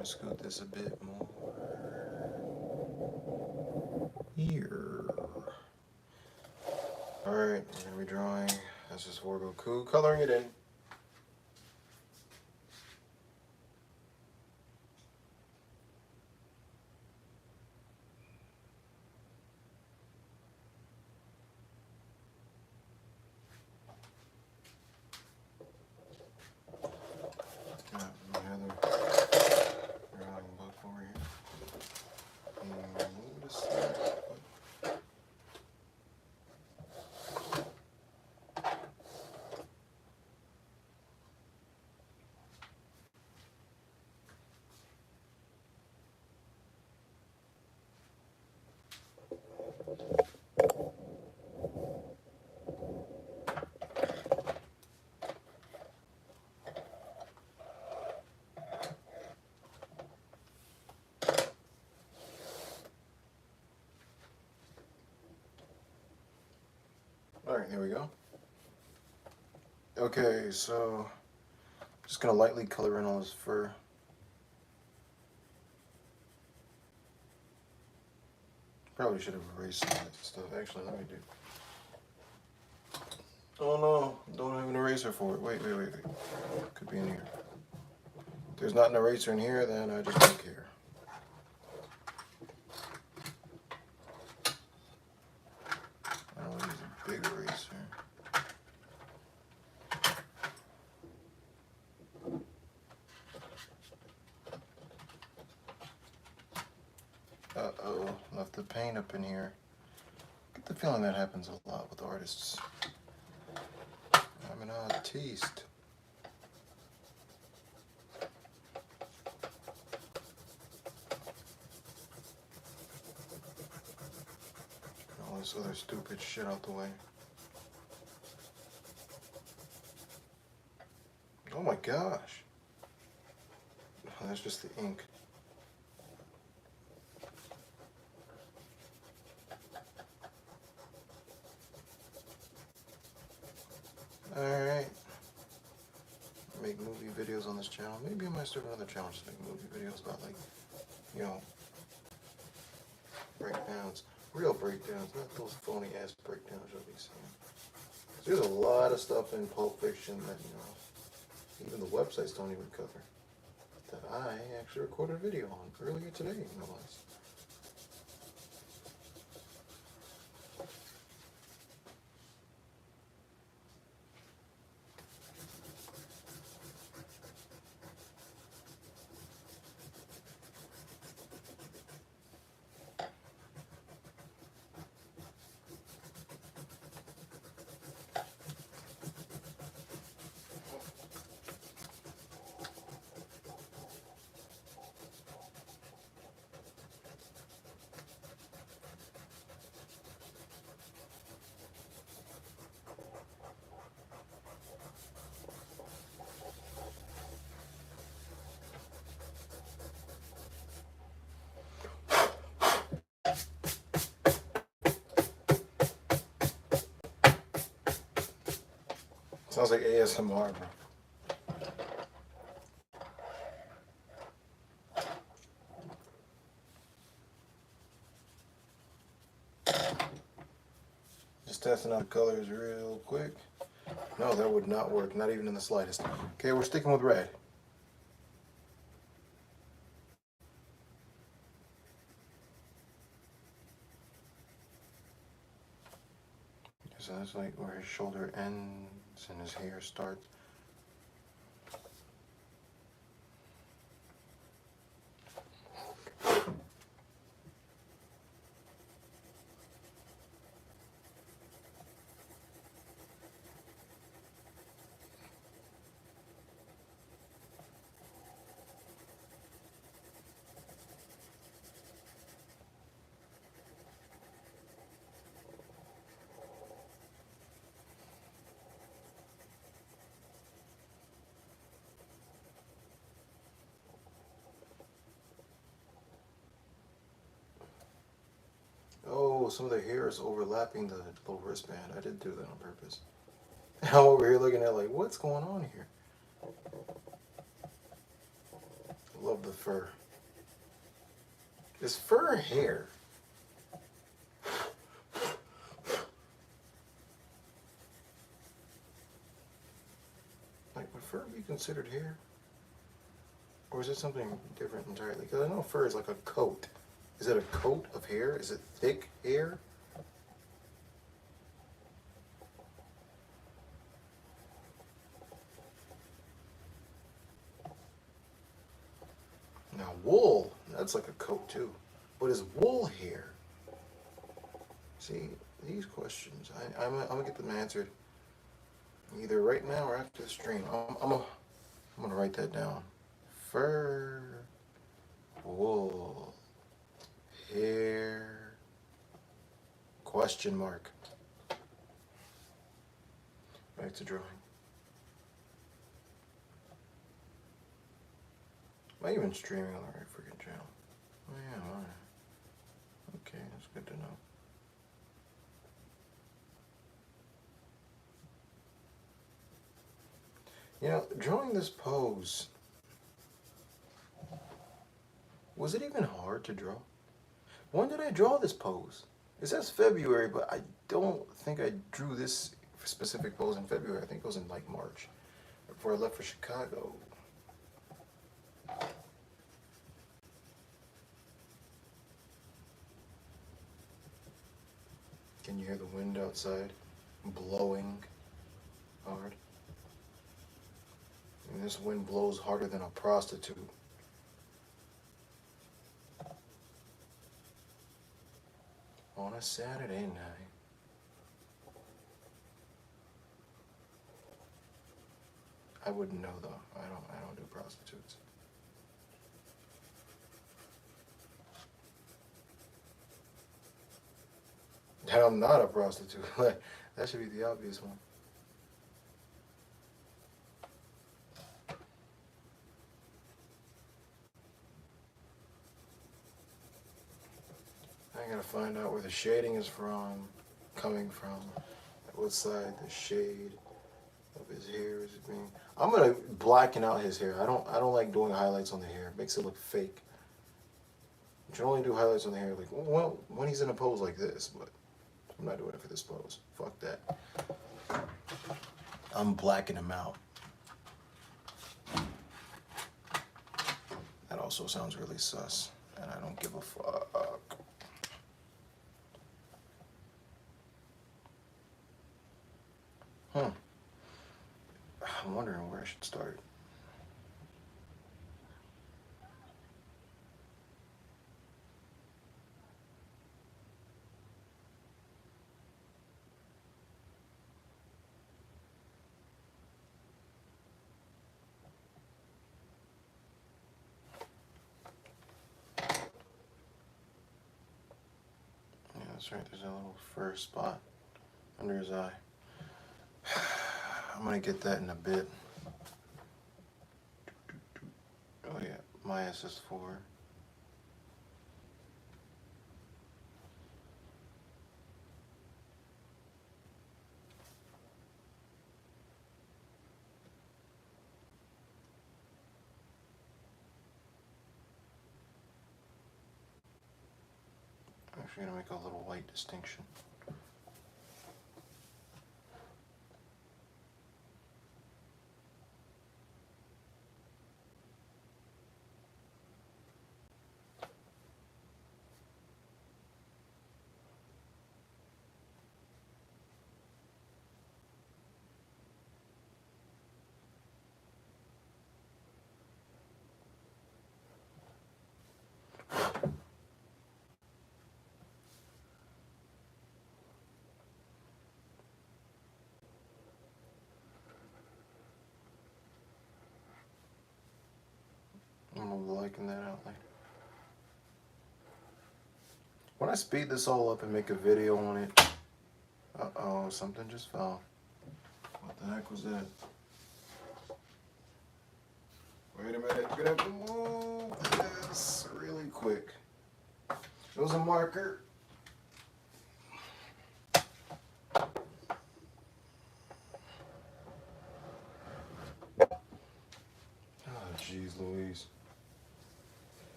me scoot this a bit more. Here. Alright, we're going to be drawing SSJ4 GOKU, coloring it in. Alright, here we go. Okay, so just gonna lightly color in all his fur. Probably should have erased some of that stuff. Actually, let me do. Oh no, don't have an eraser for it. Wait. Could be in here. If there's not an eraser in here, then I just don't care. I don't use a big eraser. Uh-oh, left the paint up in here. I get the feeling that happens a lot with artists. I'm an artiste. All this other stupid shit out the way. Oh my gosh. Oh, that's just the ink. Alright. Make movie videos on this channel. Maybe I might start another channel just make movie videos about, like, you know, breakdowns. Real breakdowns, not those phony ass breakdowns you'll be seeing. There's a lot of stuff in Pulp Fiction that, you know, even the websites don't even cover. That I actually recorded a video on earlier today, no less. Sounds like ASMR, bro. Just testing out the colors real quick. No, that would not work, not even in the slightest. Okay, we're sticking with red. So that's like where his shoulder ends and his hair starts. Oh, some of the hair is overlapping the little wristband. I did do that on purpose. I'm over here looking at like, what's going on here? I love of the fur. Is fur hair? Like, would fur be considered hair? Or is it something different entirely? Because I know fur is like a coat. Is it a coat of hair? Is it thick hair? Now wool, that's like a coat too. But is wool hair? See, these questions, I'm gonna get them answered either right now or after the stream. I'm gonna write that down. Fur, wool, hair, question mark. Back to drawing. Am I even streaming on the right freaking channel? Oh yeah, all right. Okay, that's good to know. You know, drawing this pose, was it even hard to draw? When did I draw this pose? It says February, but I don't think I drew this specific pose in February. I think it was in like March, before I left for Chicago. Can you hear the wind outside blowing hard? And this wind blows harder than a prostitute. On a Saturday night. I wouldn't know though. I don't do prostitutes. And I'm not a prostitute. That should be the obvious one. I gotta find out where the shading is coming from, what side the shade of his hair is being. I'm gonna blacken out his hair. I don't like doing highlights on the hair. It makes it look fake. You should only do highlights on the hair like, well, when he's in a pose like this, but I'm not doing it for this pose. Fuck that. I'm blacking him out. That also sounds really sus, and I don't give a fuck. I'm wondering where I should start. Yeah, that's right. There's a little fur spot under his eye. I'm gonna get that in a bit. Oh yeah, my SS4. I'm actually gonna make a little white distinction. I'm liking that outline. When I speed this all up and make a video on it, uh-oh, something just fell. What the heck was that? Wait a minute, we're gonna have to move this really quick. It was a marker. Oh, jeez Louise.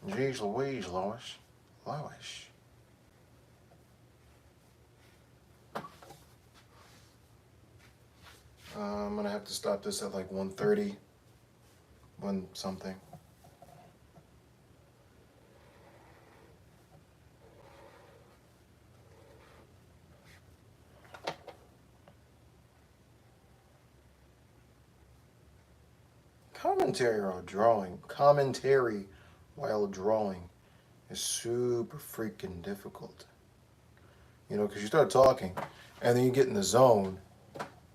Jeez Louise, Lois. Lois. I'm gonna have to stop this at like 1:30. One something. Commentary while drawing is super freaking difficult. You know, because you start talking, and then you get in the zone,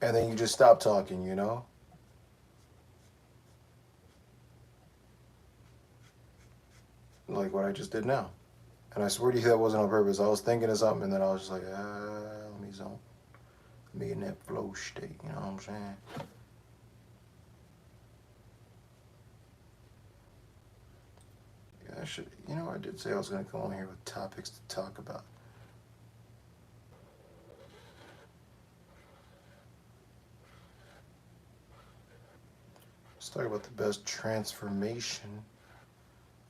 and then you just stop talking, you know? Like what I just did now. And I swear to you that wasn't on purpose. I was thinking of something, and then I was just like, let me zone. Let me get in that flow state, you know what I'm saying? I should, you know, I did say I was going to come on here with topics to talk about. Let's talk about the best transformation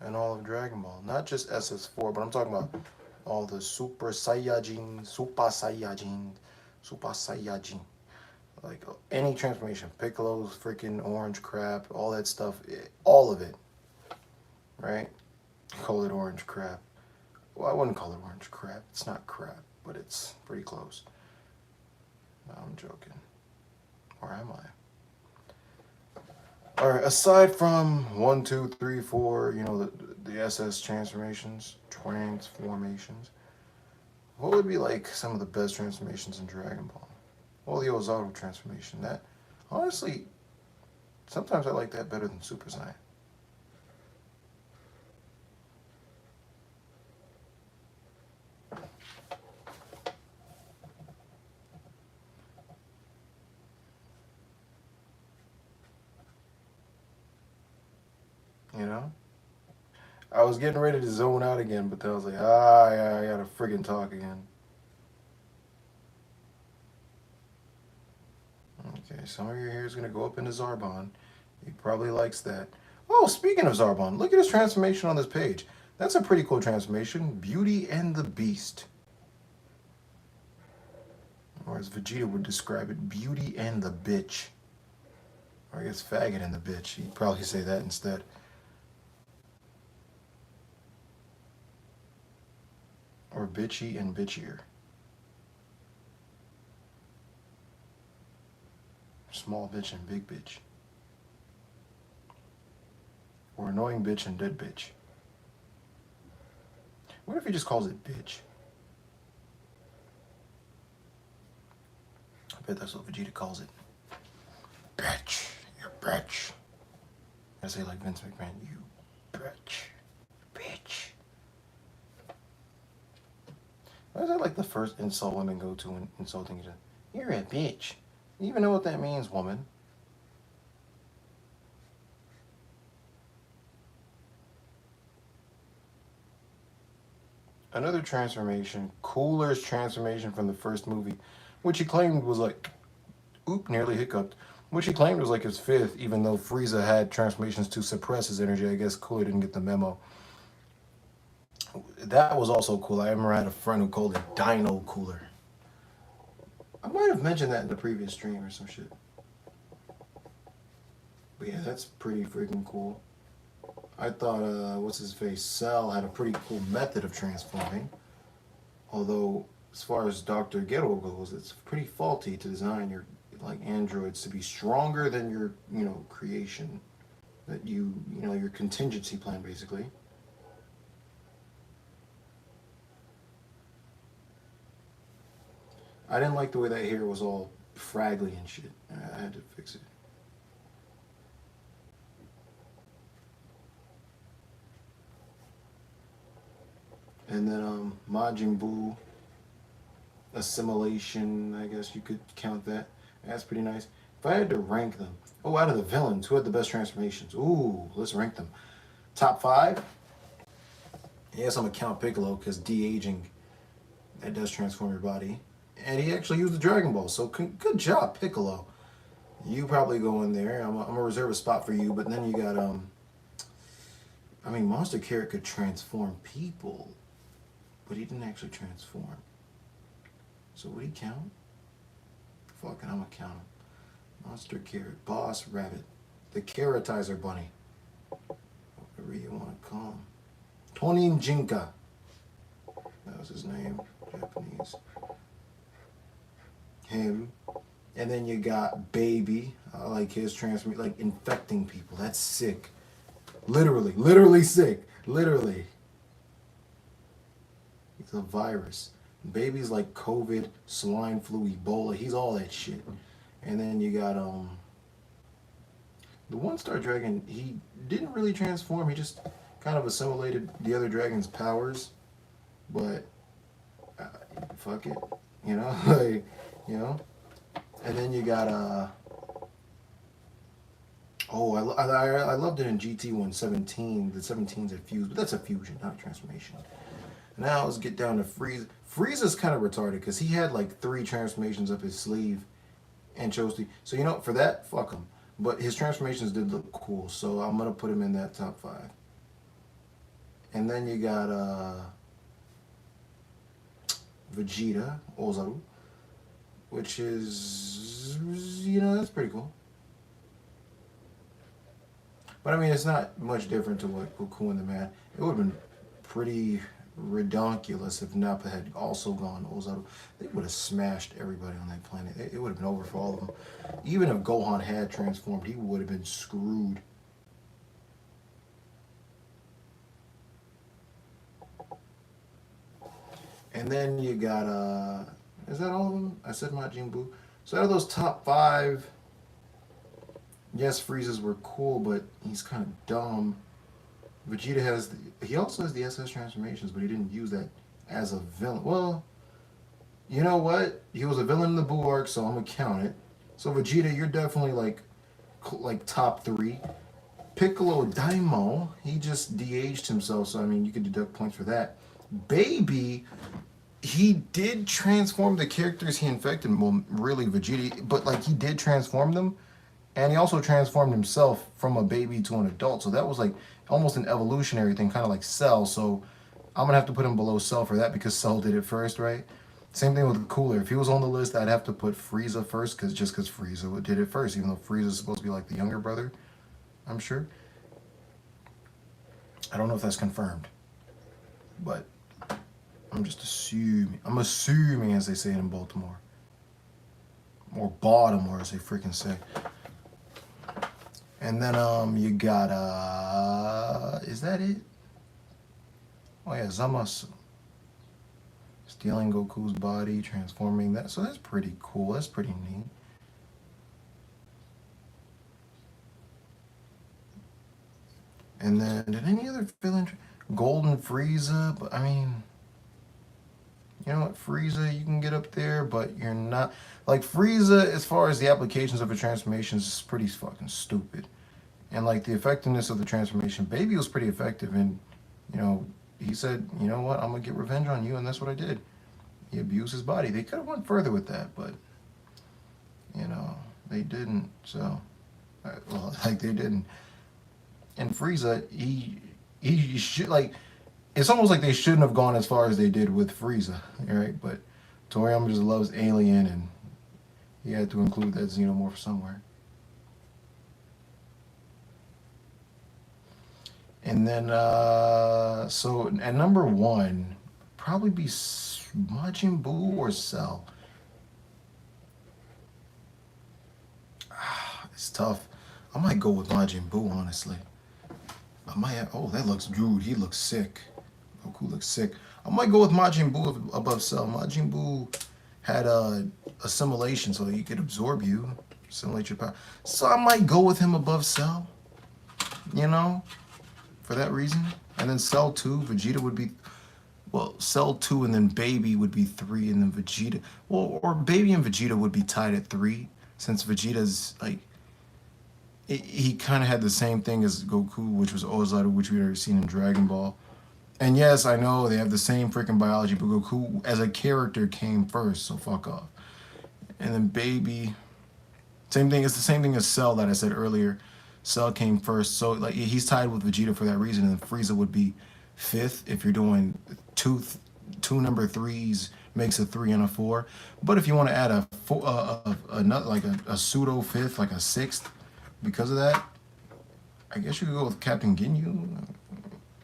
in all of Dragon Ball. Not just SS4, but I'm talking about all the Super Saiyajin. Like any transformation. Piccolo's freaking orange crap, all that stuff, all of it. Right? Call it orange crap. Well, I wouldn't call it orange crap. It's not crap, but it's pretty close. No, I'm joking. Or am I? Alright, aside from 1, 2, 3, 4, you know, the SS transformations, what would be like some of the best transformations in Dragon Ball? Well, the Ozaru transformation. That, honestly, sometimes I like that better than Super Saiyan. You know? I was getting ready to zone out again, but then I was like, yeah, I gotta friggin' talk again. Okay, some of your hair is gonna go up into Zarbon. He probably likes that. Oh, speaking of Zarbon, look at his transformation on this page. That's a pretty cool transformation. Beauty and the Beast. Or as Vegeta would describe it, Beauty and the Bitch. Or I guess Faggot and the Bitch. He'd probably say that instead. Or Bitchy and Bitchier. Small bitch and big bitch. Or annoying bitch and dead bitch. What if he just calls it bitch? I bet that's what Vegeta calls it. Bitch. You're bitch. I say like Vince McMahon, you bitch. Bitch. Why is that like the first insult women go to when insulting each other? You're a bitch. You even know what that means, woman? Another transformation, Cooler's transformation from the first movie, which he claimed was like, nearly hiccuped, which he claimed was like his fifth, even though Frieza had transformations to suppress his energy. I guess Cooler didn't get the memo. That was also cool. I remember I had a friend who called it Dino Cooler. I might have mentioned that in the previous stream or some shit. But yeah, that's pretty freaking cool. I thought, what's his face, Cell had a pretty cool method of transforming. Although, as far as Dr. Ghetto goes, it's pretty faulty to design your like androids to be stronger than your, you know, creation. That you know, your contingency plan basically. I didn't like the way that hair was all fraggly and shit. I had to fix it. And then Majin Buu assimilation, I guess you could count that. That's pretty nice. If I had to rank them, out of the villains, who had the best transformations? Ooh, let's rank them. Top 5? Yes, I'm gonna count Piccolo because de-aging, that does transform your body. And he actually used the Dragon Ball, so good job, Piccolo. You probably go in there. I'm gonna reserve a spot for you, but then you got I mean, Monster Carrot could transform people, but he didn't actually transform. So would he count? Fucking, I'm gonna count him. Monster Carrot, Boss Rabbit, the Carrotizer Bunny, whatever you want to call him. Tonin Jinka. That was his name, Japanese. Him. And then you got Baby. I like his transformation, like infecting people. That's sick. Literally sick. Literally. It's a virus. Baby's like COVID, swine flu, Ebola. He's all that shit. And then you got the one-star dragon. He didn't really transform. He just kind of assimilated the other dragon's powers. But fuck it, you know, like, you know. And then you got oh, I loved it in GT 117. The 17's a fuse, but that's a fusion, not a transformation. Now let's get down to Frieza. Frieza's kind of retarded because he had like 3 transformations up his sleeve and chose to. So you know, for that, fuck him. But his transformations did look cool, so I'm gonna put him in that top 5. And then you got Vegeta, Ozaru, which is, you know, that's pretty cool. But I mean, it's not much different to what GOKU and the Man. It would have been pretty redonkulous if Nappa had also gone Ozaru. They would have smashed everybody on that planet. It would have been over for all of them. Even if Gohan had transformed, he would have been screwed. And then you got, is that all of them? I said Majin Buu. So out of those top 5, yes, Frieza's were cool, but he's kind of dumb. Vegeta has, he also has the SS transformations, but he didn't use that as a villain. Well, you know what? He was a villain in the Buu arc, so I'm gonna count it. So Vegeta, you're definitely like top 3. Piccolo Daimon, he just de-aged himself, so I mean, you could deduct points for that. Baby, he did transform the characters he infected. Well, really Vegeta, but like he did transform them, and he also transformed himself from a baby to an adult. So that was like almost an evolutionary thing, kind of like Cell. So I'm gonna have to put him below Cell for that because Cell did it first, right? Same thing with Cooler. If he was on the list, I'd have to put Frieza first, because Frieza did it first, even though Frieza's supposed to be like the younger brother, I'm sure. I don't know if that's confirmed, but I'm just assuming. I'm assuming, as they say in Baltimore. Or Baltimore, as they freaking say. And then you got is that it? Oh yeah, Zamasu. Stealing Goku's body, transforming that. So that's pretty cool. That's pretty neat. And then did any other villain? Golden Frieza, but I mean, you know what, Frieza, you can get up there, but you're not, like, Frieza, as far as the applications of the transformations, is pretty fucking stupid. And like the effectiveness of the transformation, Baby was pretty effective, and you know, he said, you know what, I'm gonna get revenge on you, and that's what I did. He abused his body. They could have went further with that, but you know, they didn't. So, well, like they didn't. And Frieza, he should, like, it's almost like they shouldn't have gone as far as they did with Frieza, right? But Toriyama just loves Alien, and he had to include that Xenomorph somewhere. And then, so at number 1, probably be Majin Buu or Cell. It's tough. I might go with Majin Buu, honestly. I might have, oh, that looks, dude, he looks sick. Goku looks sick. I might go with Majin Buu above Cell. Majin Buu had assimilation, so he could absorb you, assimilate your power. So I might go with him above Cell, you know, for that reason. And then Cell 2, Vegeta would be, well, Cell 2 and then Baby would be 3, and then Vegeta, well, or Baby and Vegeta would be tied at 3, since Vegeta's, like, he kind of had the same thing as Goku, which was Ozaru, which we'd already seen in Dragon Ball. And yes, I know they have the same freaking biology, but Goku as a character came first, so fuck off. And then Baby, same thing. It's the same thing as Cell that I said earlier. Cell came first. So like he's tied with Vegeta for that reason, and Frieza would be fifth if you're doing two number threes makes a 3 and a 4. But if you want to add a four, another like a pseudo fifth, like a sixth, because of that, I guess you could go with Captain Ginyu,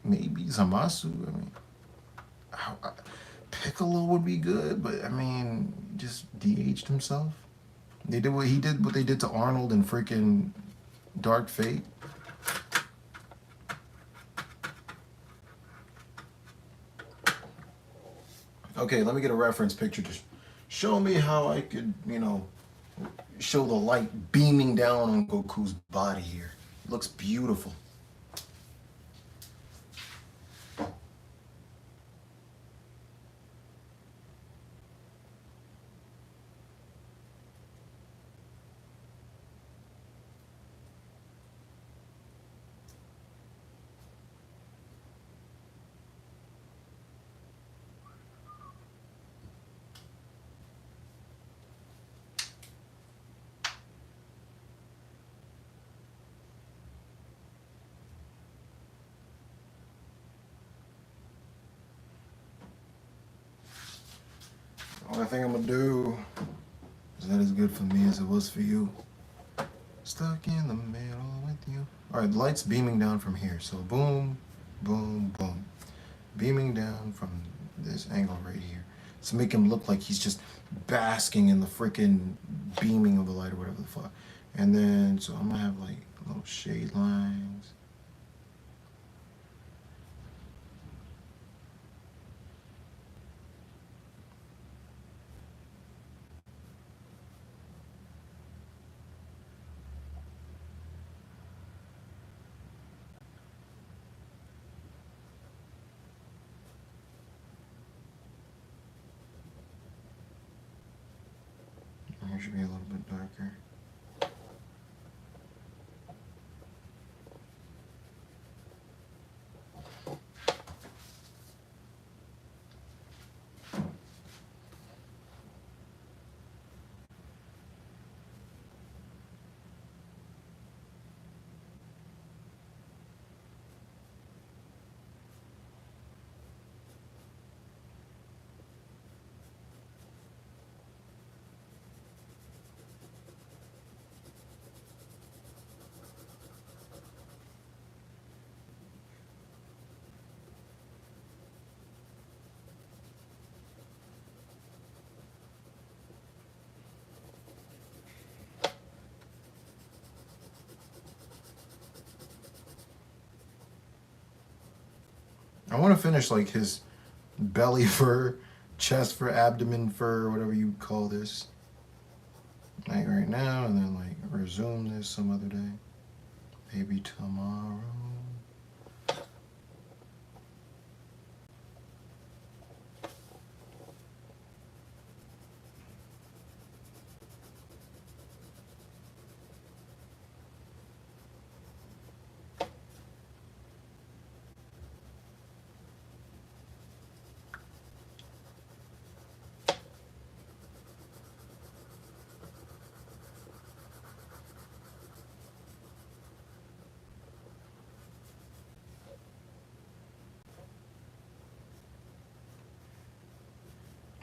maybe Zamasu. I mean, Piccolo would be good, but I mean, just DH'd himself. They did what he did, what they did to Arnold and freaking Dark Fate. Okay, let me get a reference picture to show me how I could, show the light beaming down on Goku's body here. It looks beautiful. Only thing I'm gonna do is that as good for me as it was for you. Stuck in the middle with you. All right, the light's beaming down from here. So boom, boom, boom. Beaming down from this angle right here. To make him look like he's just basking in the freaking beaming of the light or whatever the fuck. And then, so I'm gonna have like little shade lines. Here should be a little bit darker. I want to finish like his belly fur, chest fur, abdomen fur, whatever you call this. Like right now, and then like resume this some other day. Maybe tomorrow.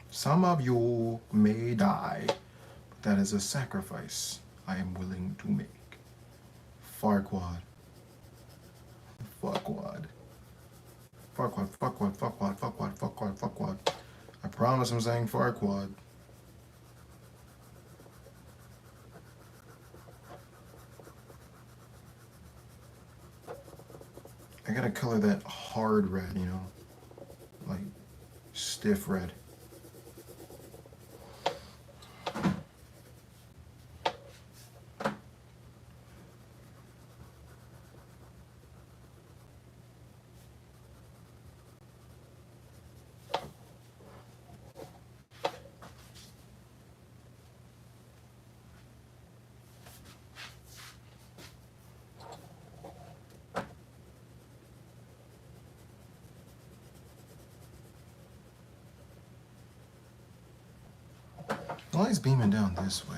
Some of you may die, but that is a sacrifice I am willing to make. Farquad. Fuckwad. Farquad, fuckwad, fuckwad, fuckwad, fuckwad, fuckwad. I promise I'm saying Farquad. I gotta color that hard red, like stiff red. The light's beaming down this way.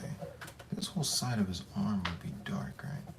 This whole side of his arm would be dark, right?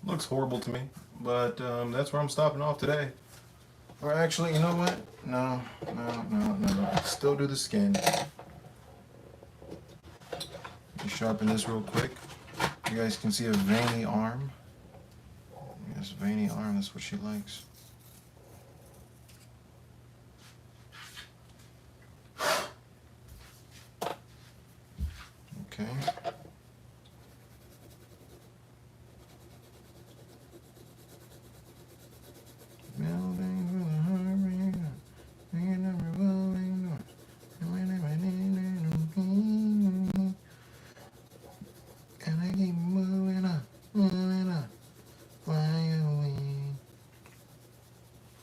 Looks horrible to me, but that's where I'm stopping off today. Or actually, you know what? No. Still do the skin. Sharpen this real quick. You guys can see a veiny arm. Yes, veiny arm, that's what she likes. Okay.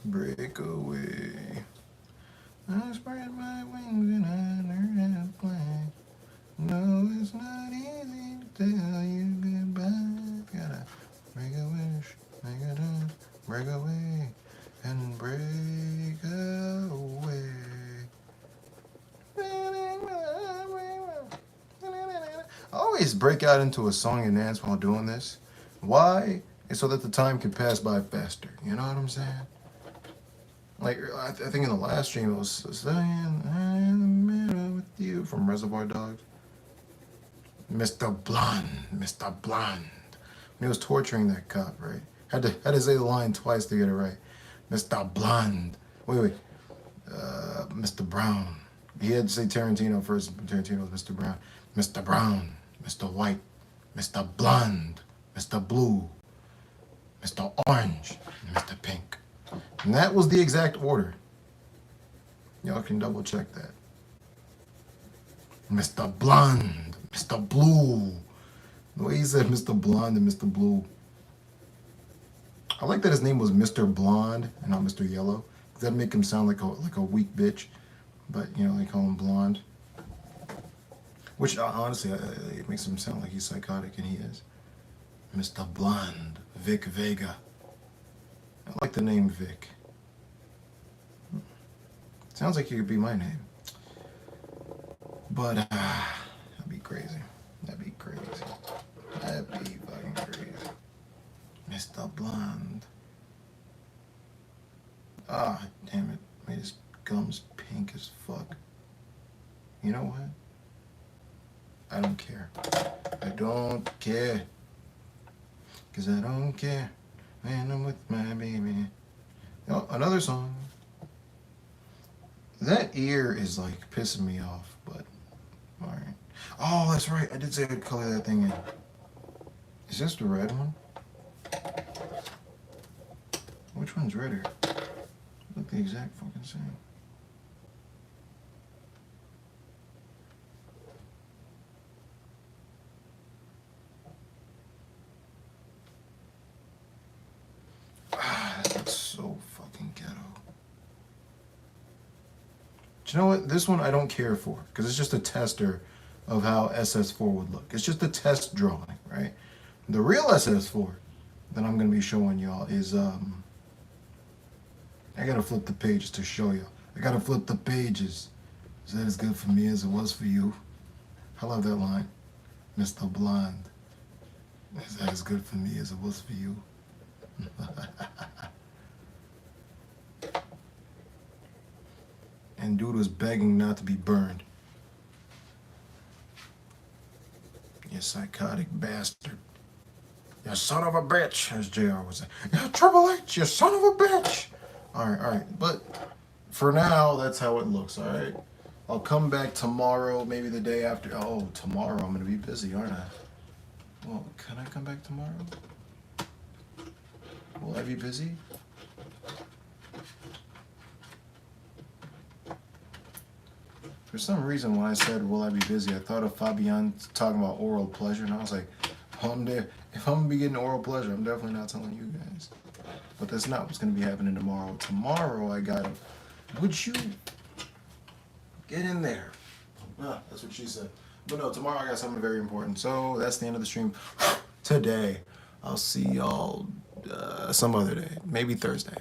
Break away. I spread my wings and I learned how to fly. No, it's not easy to tell you goodbye. Gotta make a wish, make a dance, break away, and break away. I always break out into a song and dance while doing this. Why? It's so that the time can pass by faster. You know what I'm saying? Like, I think in the last stream it was "Staying in the Middle with You" from Reservoir Dogs. Mr. Blonde. When he was torturing that cop, right? Had to say the line twice to get it right. Mr. Blonde. Wait. Mr. Brown. He had to say Tarantino first. Tarantino was Mr. Brown. Mr. Brown. Mr. White. Mr. Blonde. Mr. Blue. Mr. Orange. And Mr. Pink. And that was the exact order. Y'all can double check that. Mr. Blonde, Mr. Blue. The way he said Mr. Blonde and Mr. Blue. I like that his name was Mr. Blonde and not Mr. Yellow. That'd make him sound like a weak bitch. But, you know, they call him Blonde. Which, honestly, it makes him sound like he's psychotic, and he is. Mr. Blonde, Vic Vega. I like the name Vic. Sounds like it could be my name. But, that'd be crazy. That'd be fucking crazy. Mr. Blonde. Ah, damn it. Made his gums pink as fuck. You know what? I don't care. I don't care. 'Cause I don't care. When I'm with my baby. Oh, another song. That ear is like pissing me off, but alright. Oh, that's right. I did say I'd color that thing in. Is this the red one? Which one's redder? Look the exact fucking same. That's so fucking ghetto. Do you know what? This one I don't care for because it's just a tester of how SS4 would look. It's just a test drawing, right? The real SS4 that I'm going to be showing y'all is, I got to flip the pages to show you. I got to flip the pages. Is that as good for me as it was for you? I love that line. Mr. Blonde. Is that as good for me as it was for you? And dude was begging not to be burned. You psychotic bastard. You son of a bitch, as JR would say. You Triple H, you son of a bitch. Alright. But for now, that's how it looks, alright? I'll come back tomorrow, maybe the day after. Oh, tomorrow I'm going to be busy, aren't I? Well, can I come back tomorrow? Will I be busy? For some reason, when I said, will I be busy, I thought of Fabian talking about oral pleasure, and I was like, if I'm going to be getting oral pleasure, I'm definitely not telling you guys. But that's not what's going to be happening tomorrow. Tomorrow, I got to, would you get in there? That's what she said. But no, tomorrow I got something very important. So that's the end of the stream today. I'll see y'all some other day, maybe Thursday.